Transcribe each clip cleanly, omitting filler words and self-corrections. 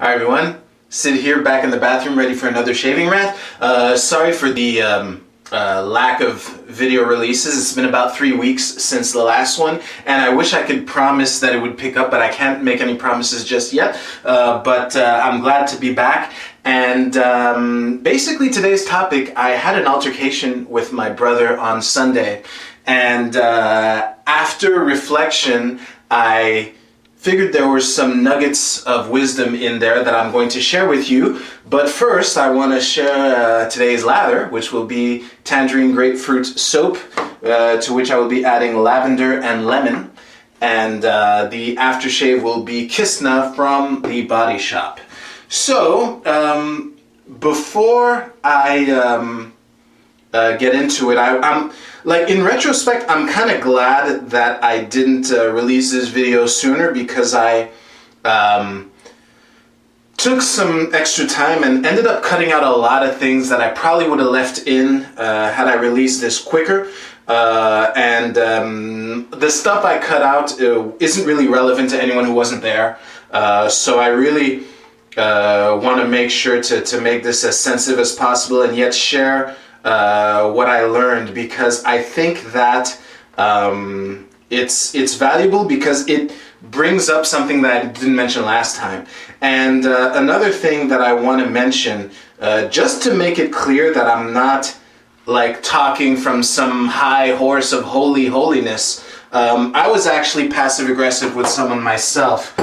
Hi everyone, Sid here back in the bathroom ready for another shaving rant. Sorry for the lack of video releases. It's been about 3 weeks since the last one, and I wish I could promise that it would pick up, but I can't make any promises just yet. But I'm glad to be back. And basically today's topic, I had an altercation with my brother on Sunday, and after reflection, I figured there were some nuggets of wisdom in there that I'm going to share with you. But first, I want to share today's lather, which will be tangerine grapefruit soap, to which I will be adding lavender and lemon. And the aftershave will be Kistna from the Body Shop. So, before I get into it, I'm like, in retrospect, I'm kind of glad that I didn't release this video sooner, because I took some extra time and ended up cutting out a lot of things that I probably would have left in had I released this quicker. The stuff I cut out isn't really relevant to anyone who wasn't there. So I really want to make sure to make this as sensitive as possible and yet share what I learned, because I think that it's valuable, because it brings up something that I didn't mention last time. And another thing that I want to mention, just to make it clear that I'm not like talking from some high horse of holiness, I was actually passive aggressive with someone myself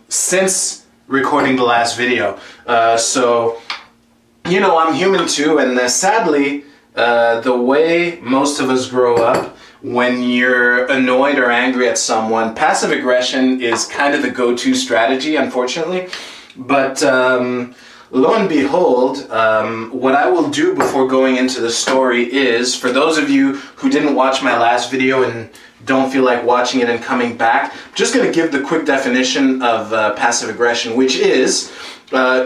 since recording the last video. So you know, I'm human too, and sadly, the way most of us grow up, when you're annoyed or angry at someone, passive aggression is kind of the go-to strategy, unfortunately. But lo and behold, what I will do before going into the story is, for those of you who didn't watch my last video and don't feel like watching it and coming back, I'm just going to give the quick definition of passive aggression, which is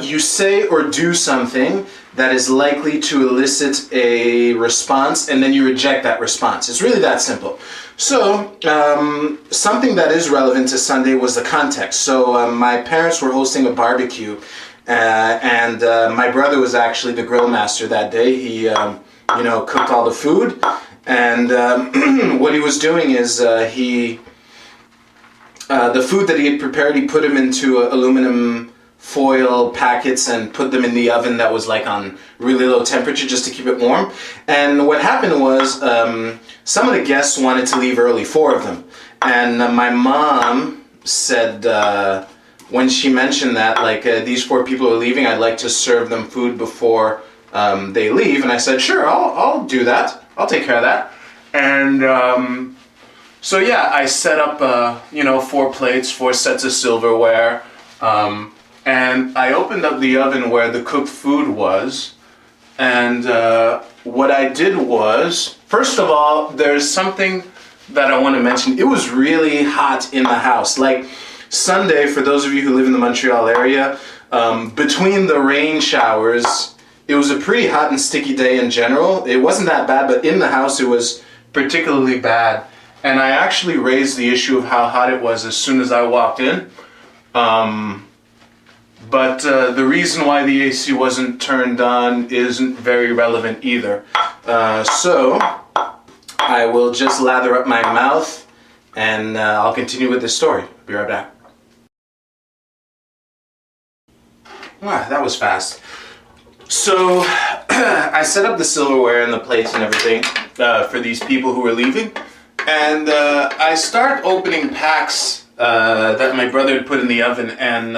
you say or do something that is likely to elicit a response, and then you reject that response. It's really that simple. So, something that is relevant to Sunday was the context. So, my parents were hosting a barbecue, and my brother was actually the grill master that day. He, cooked all the food, and what he was doing is the food that he had prepared, he put them into aluminum foil packets and put them in the oven that was like on really low temperature just to keep it warm. And what happened was some of the guests wanted to leave early, 4 of them. And my mom said, when she mentioned that, like, these 4 people are leaving, I'd like to serve them food before they leave. And I said, sure, I'll do that. I'll take care of that. And so yeah, I set up 4 plates, 4 sets of silverware. And I opened up the oven where the cooked food was, and what I did was, first of all, there's something that I want to mention. It was really hot in the house. Like Sunday, for those of you who live in the Montreal area, between the rain showers, it was a pretty hot and sticky day in general. It wasn't that bad, but in the house it was particularly bad. And I actually raised the issue of how hot it was as soon as I walked in. But the reason why the AC wasn't turned on isn't very relevant either. So I will just lather up my mouth, and I'll continue with this story. Be right back. Wow, that was fast. So I set up the silverware and the plates and everything for these people who were leaving. And I start opening packs that my brother had put in the oven, and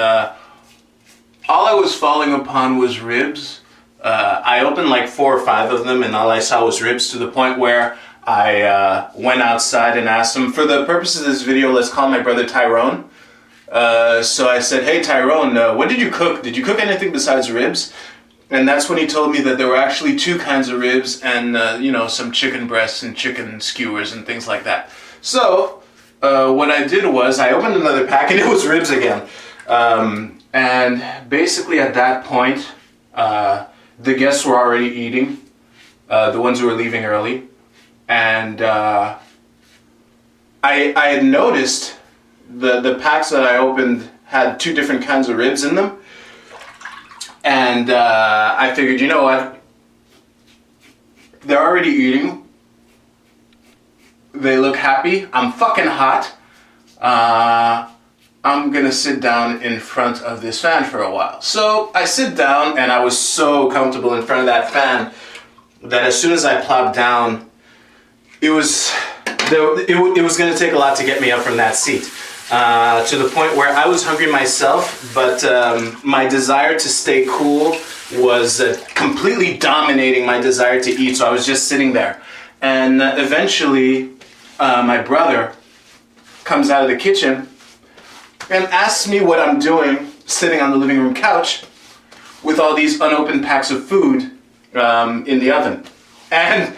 all I was falling upon was ribs. I opened like 4 or 5 of them, and all I saw was ribs, to the point where I went outside and asked him, for the purpose of this video, let's call my brother Tyrone. So I said, hey Tyrone, what did you cook? Did you cook anything besides ribs? And that's when he told me that there were actually 2 kinds of ribs, and some chicken breasts and chicken skewers and things like that. So what I did was I opened another pack, and it was ribs again. And basically at that point, the guests were already eating, the ones who were leaving early. And I had noticed the packs that I opened had two different kinds of ribs in them. And I figured, you know what? They're already eating. They look happy. I'm fucking hot. I'm gonna sit down in front of this fan for a while. So I sit down, and I was so comfortable in front of that fan that as soon as I plopped down, it was gonna take a lot to get me up from that seat. To the point where I was hungry myself, but my desire to stay cool was completely dominating my desire to eat, so I was just sitting there. And eventually, my brother comes out of the kitchen and asks me what I'm doing sitting on the living room couch with all these unopened packs of food in the oven. And,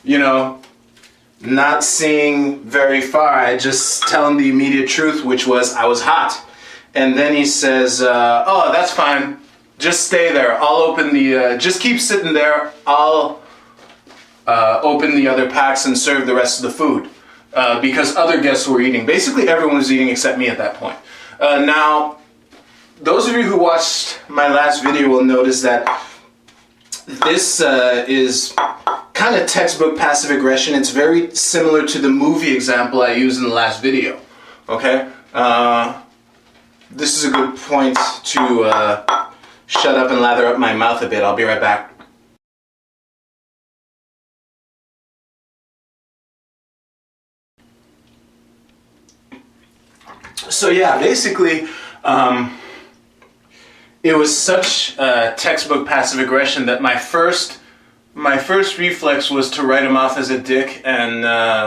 you know, not seeing very far, I just tell him the immediate truth, which was I was hot. And then he says, oh, that's fine. Just stay there. I'll open the, just keep sitting there. I'll open the other packs and serve the rest of the food. Because other guests were eating. Basically everyone was eating except me at that point. Now, those of you who watched my last video will notice that this is kind of textbook passive aggression. It's very similar to the movie example I used in the last video. Okay? This is a good point to shut up and lather up my mouth a bit. I'll be right back. So yeah, basically, it was such textbook passive aggression that my first reflex was to write him off as a dick and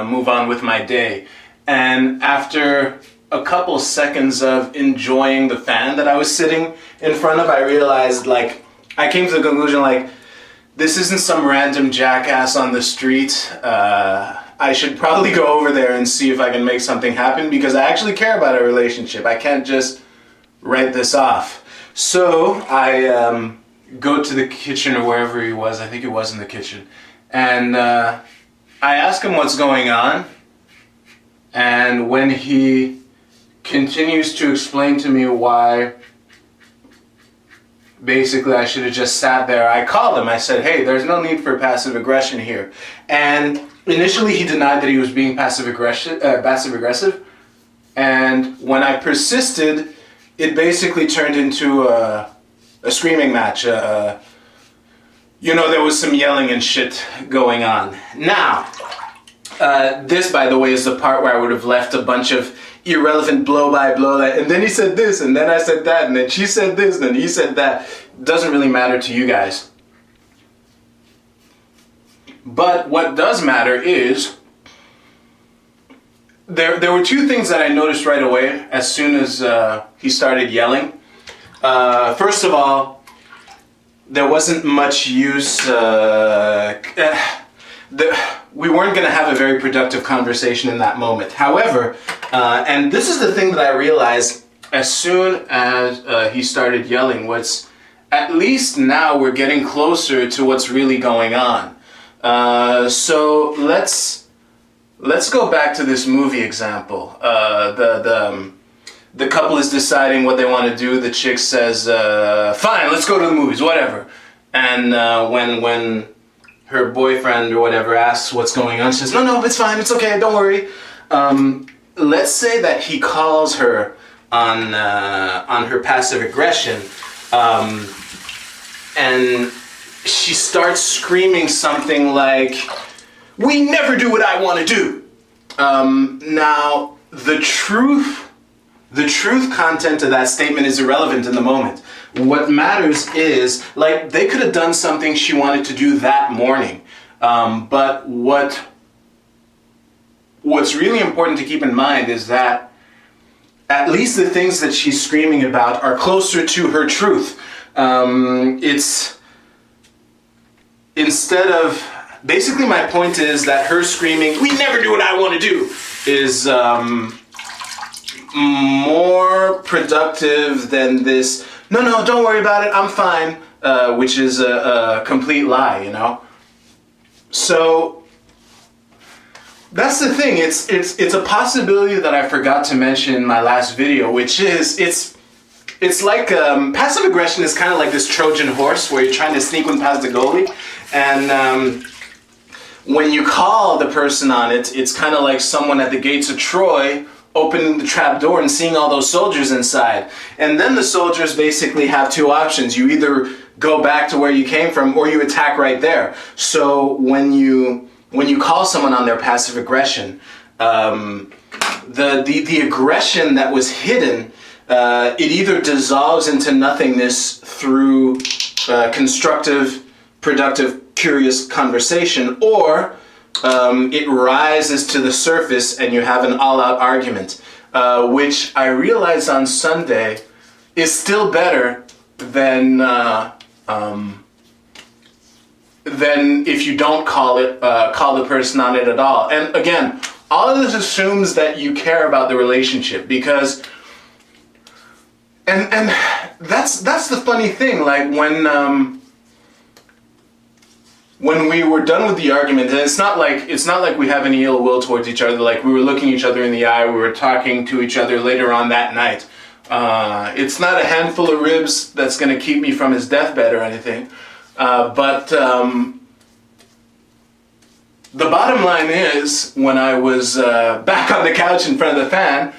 move on with my day. And after a couple seconds of enjoying the fan that I was sitting in front of, I realized, like, I came to the conclusion, like, this isn't some random jackass on the street. I should probably go over there and see if I can make something happen, because I actually care about a relationship. I can't just write this off. So I go to the kitchen or wherever he was. I think it was in the kitchen. And I ask him what's going on. And when he continues to explain to me why basically I should have just sat there, I called him. I said, hey, there's no need for passive aggression here. And initially he denied that he was being passive aggressive. And when I persisted, it basically turned into a screaming match. You know, there was some yelling and shit going on. Now, this, by the way, is the part where I would have left a bunch of irrelevant blow-by-blow, and then he said this, and then I said that, and then she said this, and then he said that. Doesn't really matter to you guys. But what does matter is, there were two things that I noticed right away as soon as he started yelling. First of all, there wasn't much use. We weren't going to have a very productive conversation in that moment. However, and this is the thing that I realized as soon as he started yelling, was at least now we're getting closer to what's really going on. So let's go back to this movie example. The couple is deciding what they want to do. The chick says, fine, let's go to the movies, whatever. And when her boyfriend or whatever asks what's going on, she says, no, it's fine, it's okay, don't worry. Let's say that he calls her on her passive aggression, and she starts screaming something like, we never do what I want to do. Now, the truth content of that statement is irrelevant in the moment. What matters is, like, they could have done something she wanted to do that morning. But what's really important to keep in mind is that at least the things that she's screaming about are closer to her truth. It's instead of, basically my point is that her screaming, we never do what I want to do, is more productive than this, no, don't worry about it, I'm fine, which is a complete lie, you know? So, That's the thing. It's a possibility that I forgot to mention in my last video, which is it's like passive aggression is kind of like this Trojan horse where you're trying to sneak one past the goalie, and when you call the person on it, it's kind of like someone at the gates of Troy opening the trap door and seeing all those soldiers inside. And then the soldiers basically have two options. You either go back to where you came from or you attack right there. So when you call someone on their passive aggression, the aggression that was hidden, it either dissolves into nothingness through constructive, productive, curious conversation, or it rises to the surface and you have an all-out argument, which I realized on Sunday is still better than if you don't call the person on it at all. And again, all of this assumes that you care about the relationship, because and that's the funny thing. Like when we were done with the argument, and it's not like we have any ill will towards each other. Like, we were looking each other in the eye, we were talking to each other later on that night. It's not a handful of ribs that's going to keep me from his deathbed or anything. But the bottom line is, when I was back on the couch in front of the fan,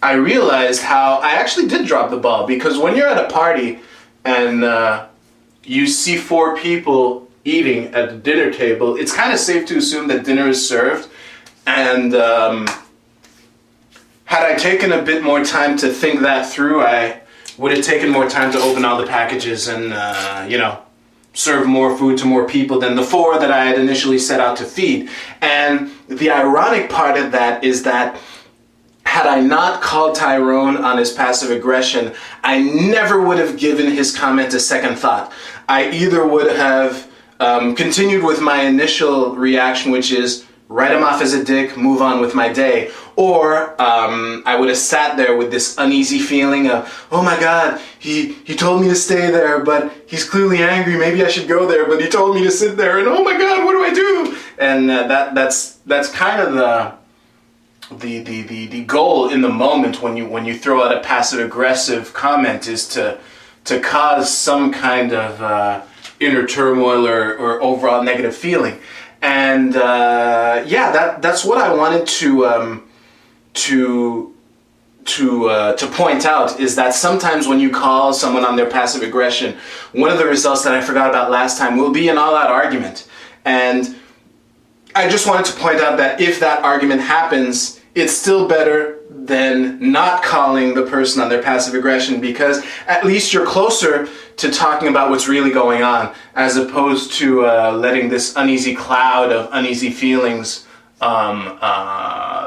I realized how I actually did drop the ball. Because when you're at a party and you see 4 people eating at the dinner table, it's kind of safe to assume that dinner is served. And had I taken a bit more time to think that through, I would have taken more time to open all the packages and, serve more food to more people than the 4 that I had initially set out to feed. And the ironic part of that is that had I not called Tyrone on his passive aggression, I never would have given his comment a second thought. I either would have continued with my initial reaction, which is write him off as a dick, move on with my day, or I would have sat there with this uneasy feeling of, oh my God, he told me to stay there, but he's clearly angry, maybe I should go there, but he told me to sit there, and oh my God, what do I do? And that's kind of the goal in the moment when you throw out a passive aggressive comment, is to cause some kind of inner turmoil or overall negative feeling. And that's what I wanted to point out, is that sometimes when you call someone on their passive aggression, one of the results that I forgot about last time will be an all-out argument. And I just wanted to point out that if that argument happens, it's still better than not calling the person on their passive aggression, because at least you're closer to talking about what's really going on, as opposed to letting this uneasy cloud of uneasy feelings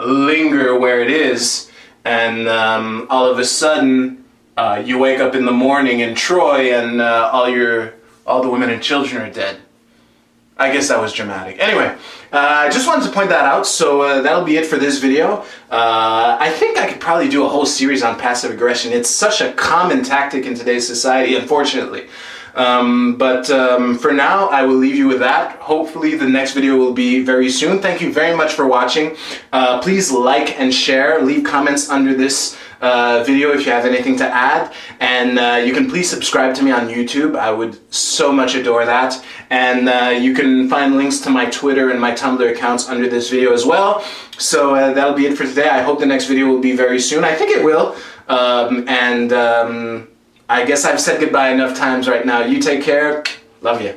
linger where it is, and all of a sudden you wake up in the morning in Troy and all the women and children are dead. I guess that was dramatic. Anyway, I just wanted to point that out, so that'll be it for this video. I think I could probably do a whole series on passive aggression. It's such a common tactic in today's society, unfortunately. But for now, I will leave you with that. Hopefully the next video will be very soon. Thank you very much for watching. Please like and share. Leave comments under this video if you have anything to add. And you can please subscribe to me on YouTube. I would so much adore that. And you can find links to my Twitter and my Tumblr accounts under this video as well. So that'll be it for today. I hope the next video will be very soon. I think it will. I guess I've said goodbye enough times right now. You take care. Love you.